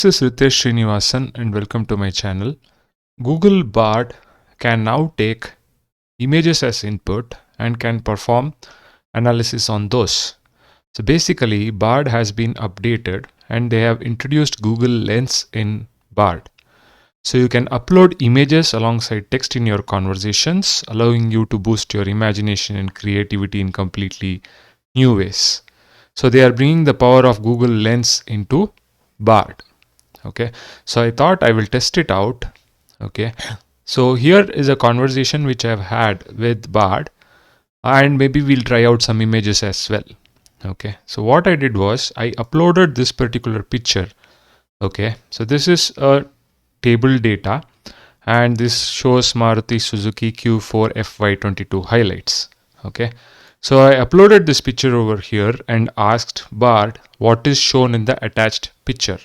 This is Ritesh Srinivasan and welcome to my channel. Google Bard can now take images as input and can perform analysis on those. So basically, Bard has been updated and they have introduced Google Lens in Bard. So you can upload images alongside text in your conversations, allowing you to boost your imagination and creativity in completely new ways. So they are bringing the power of Google Lens into Bard. Okay, so I thought I will test it out. Okay, so here is a conversation which I've had with Bard, and maybe we'll try out some images as well. Okay, so what I did was I uploaded this particular picture. Okay, so this is a table data, and this shows Maruti Suzuki Q4 FY22 highlights. Okay, so I uploaded this picture over here and asked Bard what is shown in the attached picture.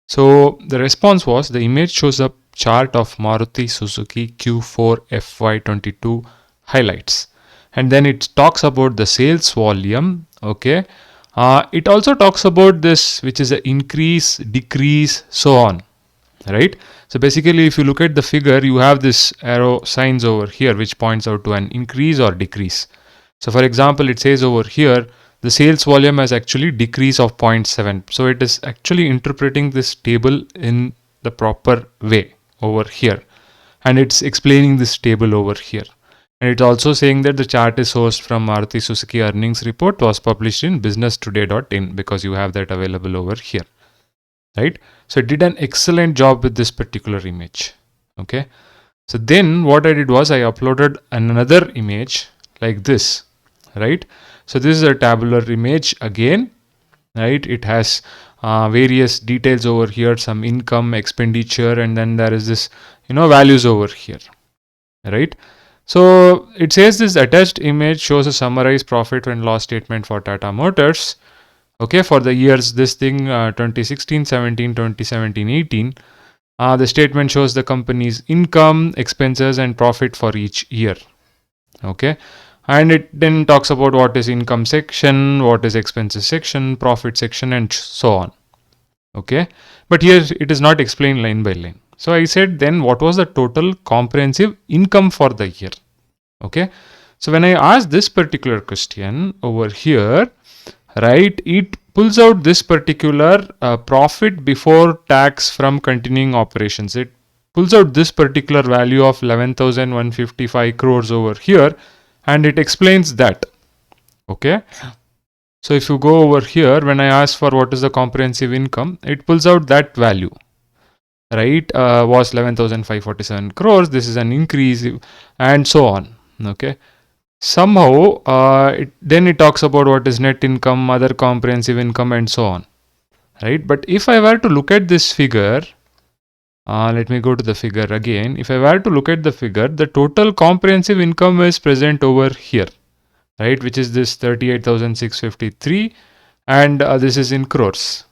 So the response was the image shows a chart of Maruti Suzuki Q4 FY22 highlights, and then it talks about the sales volume. Okay, it also talks about this, which is an increase, decrease, so on. Right. So basically, if you look at the figure, you have this arrow signs over here, which points out to an increase or decrease. So for example, it says over here, the sales volume has actually decrease of 0.7. So it is actually interpreting this table in the proper way over here. And it's explaining this table over here. And it's also saying that the chart is sourced from Maruti Suzuki earnings report, was published in businesstoday.in, because you have that available over here. Right? So it did an excellent job with this particular image. Okay. So then what I did was I uploaded another image like this. Right? So this is a tabular image again. Right? It has various details over here, some income, expenditure, and then there is this, values over here. Right? So it says this attached image shows a summarized profit and loss statement for Tata Motors. Okay, for the years, this thing 2016, 17, 2017, 18. The statement shows the company's income, expenses, and profit for each year. Okay, and it then talks about what is income section, what is expenses section, profit section, and so on. Okay, but here it is not explained line by line. So I said, then what was the total comprehensive income for the year? Okay, so when I asked this particular question over here, right, it pulls out this particular profit before tax from continuing operations. It pulls out this particular value of 11,155 crores over here, and it explains that. Okay, so if you go over here, when I ask for what is the comprehensive income, it pulls out that value. Right, was 11,547 crores. This is an increase, and so on. Okay, somehow then it talks about what is net income, other comprehensive income, and so on. Right, but if I were to look at this figure, let me go to the figure again. If I were to look at the figure, the total comprehensive income is present over here, right, which is this 38,653, and this is in crores.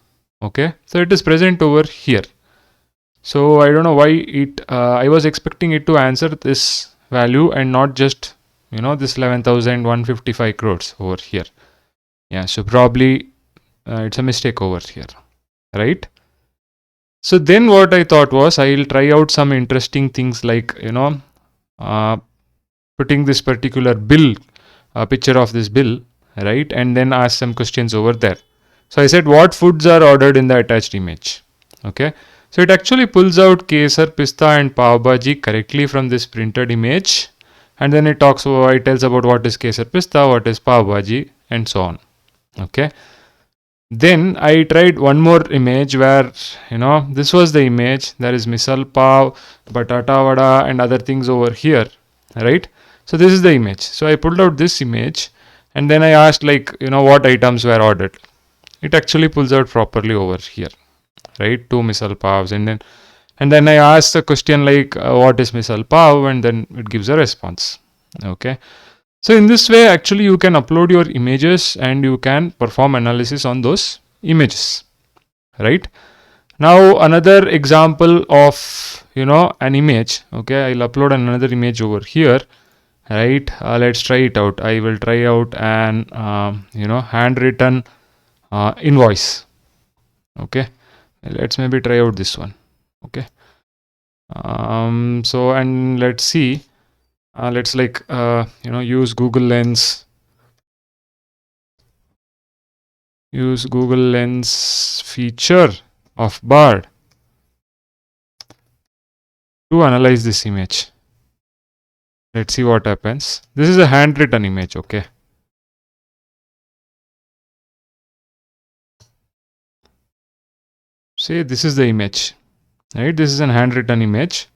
Okay, so it is present over here. So I don't know why it I was expecting it to answer this value and not just this 11,155 crores over here. Yeah, so probably it's a mistake over here, right? So then what I thought was I'll try out some interesting things like putting this particular bill, picture of this bill, right, and then ask some questions over there. So I said, what foods are ordered in the attached image? Okay, so it actually pulls out Kesar, Pista, and Pav Bhaji correctly from this printed image. And then it tells about what is Kesar Pista, what is Pav Bhaji, and so on. Okay. Then I tried one more image where, this was the image. There is misal pav, batata vada, and other things over here. Right. So this is the image. So I pulled out this image and then I asked what items were ordered. It actually pulls out properly over here. Right. 2 misal pavs, and then I asked a question like what is misal pav, and then it gives a response. Okay, so in this way actually you can upload your images and you can perform analysis on those images. Right, now another example of an image. Okay, I'll upload another image over here. Right, let's try it out. I will try out an handwritten invoice. Okay, Let's maybe try out this one. Okay. So, and let's see, let's like use Google Lens, feature of Bard to analyze this image. Let's see what happens. This is a handwritten image. Okay. Say this is the image, right? This is an handwritten image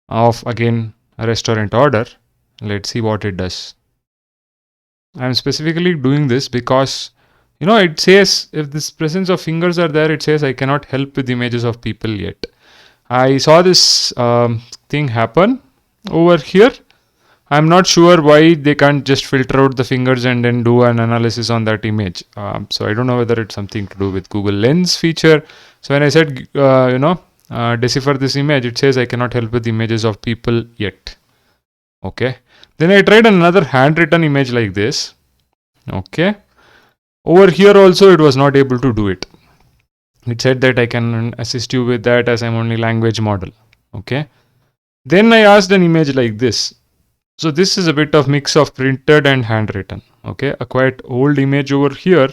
of, again, a restaurant order. Let's see what it does. I'm specifically doing this because it says if this presence of fingers are there, it says I cannot help with images of people yet. I saw this thing happen over here. I'm not sure why they can't just filter out the fingers and then do an analysis on that image. So I don't know whether it's something to do with Google Lens feature. So when I said, decipher this image, it says I cannot help with images of people yet. Okay. Then I tried another handwritten image like this. Okay. Over here also it was not able to do it. It said that I can assist you with that as I'm only language model. Okay. Then I asked an image like this. So this is a bit of mix of printed and handwritten. Okay. A quite old image over here.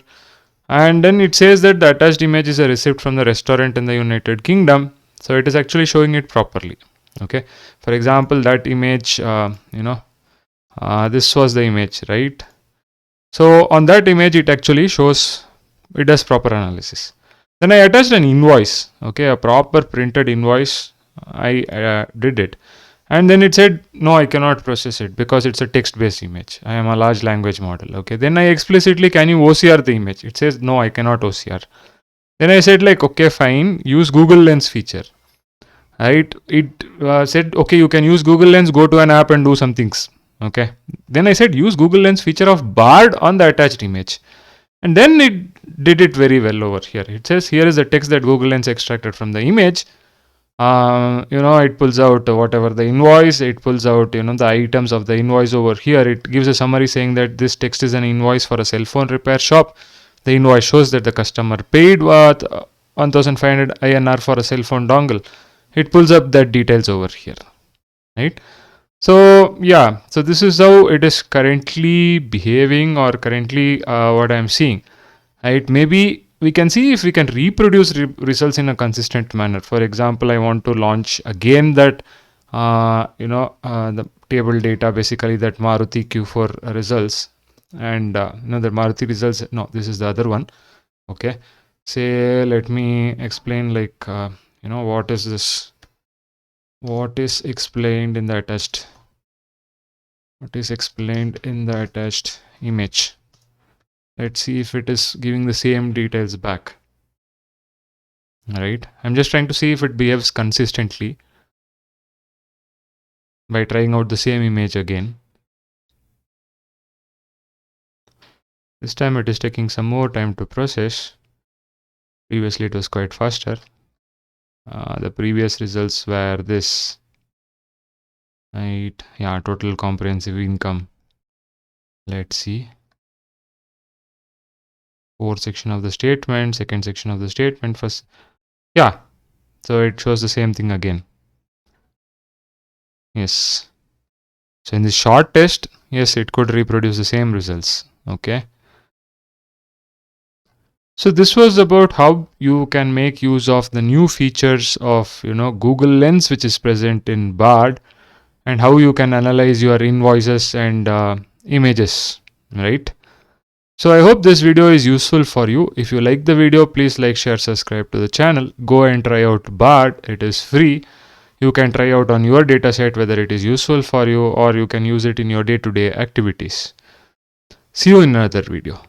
And then it says that the attached image is a receipt from the restaurant in the United Kingdom. So it is actually showing it properly. Okay. For example, that image, this was the image, right? So on that image, it actually shows, it does proper analysis. Then I attached an invoice, okay, a proper printed invoice. I did it. And then it said, no, I cannot process it because it's a text-based image. I am a large language model. Okay. Then I explicitly, can you OCR the image? It says, no, I cannot OCR. Then I said like, okay, fine, use Google Lens feature. Right. It said, okay, you can use Google Lens, go to an app and do some things. Okay. Then I said, use Google Lens feature of Bard on the attached image. And then it did it very well over here. It says, here is the text that Google Lens extracted from the image. It pulls out whatever the invoice, it pulls out, the items of the invoice over here. It gives a summary saying that this text is an invoice for a cell phone repair shop. The invoice shows that the customer paid 1,500 INR for a cell phone dongle. It pulls up that details over here, right? So yeah, so this is how it is currently behaving, or currently what I'm seeing, right? Maybe we can see if we can reproduce results in a consistent manner. For example, I want to launch a game that, the table data, basically that Maruti Q4 results, and the Maruti results. No, this is the other one. Okay. Say, let me explain like, what is this? What is explained in the attached? What is explained in the attached image? Let's see if it is giving the same details back. Right. I'm just trying to see if it behaves consistently by trying out the same image again. This time it is taking some more time to process. Previously it was quite faster. The previous results were this. Right. Yeah, total comprehensive income. Let's see. Fourth section of the statement, second section of the statement, first. Yeah. So it shows the same thing again. Yes. So in this short test, yes, it could reproduce the same results. Okay. So this was about how you can make use of the new features of Google Lens, which is present in Bard, and how you can analyze your invoices and images, right? So I hope this video is useful for you. If you like the video, please like, share, subscribe to the channel. Go and try out Bard. It is free. You can try out on your dataset whether it is useful for you, or you can use it in your day-to-day activities. See you in another video.